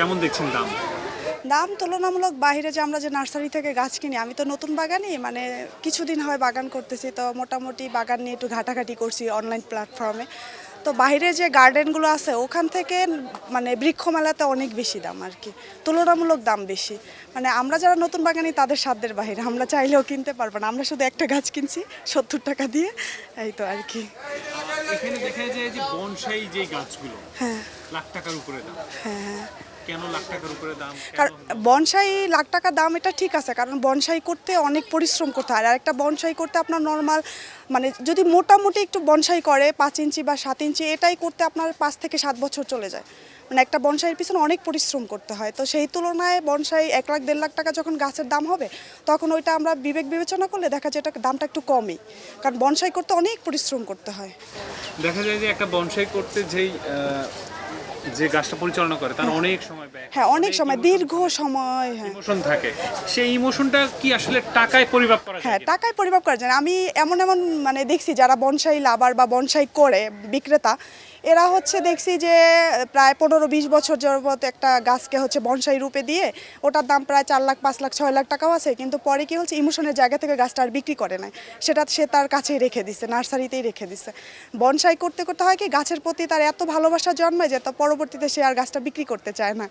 কেমন দেখছেন দাম? দাম তুলনামূলক বাইরে যে আমরা যে নার্সারি থেকে গাছ কিনি, আমি তো নতুন বাগানই মানে কিছুদিন হয় বাগান করতেছি, তো মোটামুটি বাগান নিয়ে একটু ঘাটাঘাটি করছি অনলাইন প্ল্যাটফর্মে। তো বাইরে যে গার্ডেনগুলো আছে ওখান থেকে মানে বৃক্ষ মেলাতে অনেক বেশি দাম আর কি, তুলনামূলক দাম বেশি। মানে আমরা যারা নতুন বাগানি তাদের সাধ্যের বাইরে, আমরা চাইলেও কিনতে পারবো না। আমরা শুধু একটা গাছ কিনছি 70 টাকা দিয়ে, এই তো আর কি। এখানে দেখা যায় যে বনসাই যে গাছগুলো হ্যাঁ লাখ টাকার উপরে দাম। হ্যাঁ হ্যাঁ। কেন লাখ টাকার উপরে দাম? কারণ বনসাই লাখ টাকা দাম, এটা ঠিক আছে, কারণ বনসাই করতে অনেক পরিশ্রম করতে হয়। আর একটা বনসাই করতে আপনার নর্মাল মানে যদি মোটামুটি একটু বনসাই করে 5 ইঞ্চি বা 7 ইঞ্চি, এটাই করতে আপনার 5 থেকে 7 বছর চলে যায়। মানে একটা বনসাইয়ের পিছনে অনেক পরিশ্রম করতে হয়। তো সেই তুলনায় বনসাই 1 লাখ 1.5 লাখ টাকা যখন গাছের দাম হবে, তখন ওইটা আমরা বিবেক বিবেচনা করলে দেখা যায় এটা দামটা একটু কমই, কারণ বনসাই করতে অনেক পরিশ্রম করতে হয়। দেখা যায় যে একটা বনসাই করতে যে গাছটা পরিচালনা করে তার অনেক সময় ব্যয়। হ্যাঁ, অনেক সময়, দীর্ঘ সময়। হ্যাঁ ইমোশন থাকে, সেই ইমোশনটা কি আসলে টাকায় পরিমাপ করা যায়? হ্যাঁ, টাকায় পরিমাপ করা যায় না। আমি এমন এমন মানে দেখছি যারা বনসাই লাভার বা বনসাই করে বিক্রেতা, এরা হচ্ছে দেখছি যে প্রায় 15-20 বছর যাবত একটা গাছকে হচ্ছে বনসাই রূপে দিয়ে ওটার দাম প্রায় 4 লাখ 5 লাখ 6 লাখ টাকাও আছে, কিন্তু পরে কি হচ্ছে ইমোশনের জায়গা থেকে গাছটা আর বিক্রি করে নাই, সেটা সে তার কাছেই রেখে দিচ্ছে, নার্সারিতেই রেখে দিচ্ছে। বনসাই করতে করতে হয় কি গাছের প্রতি তার এত ভালোবাসা জন্মায় যে তো পরবর্তীতে সে আর গাছটা বিক্রি করতে চায় না।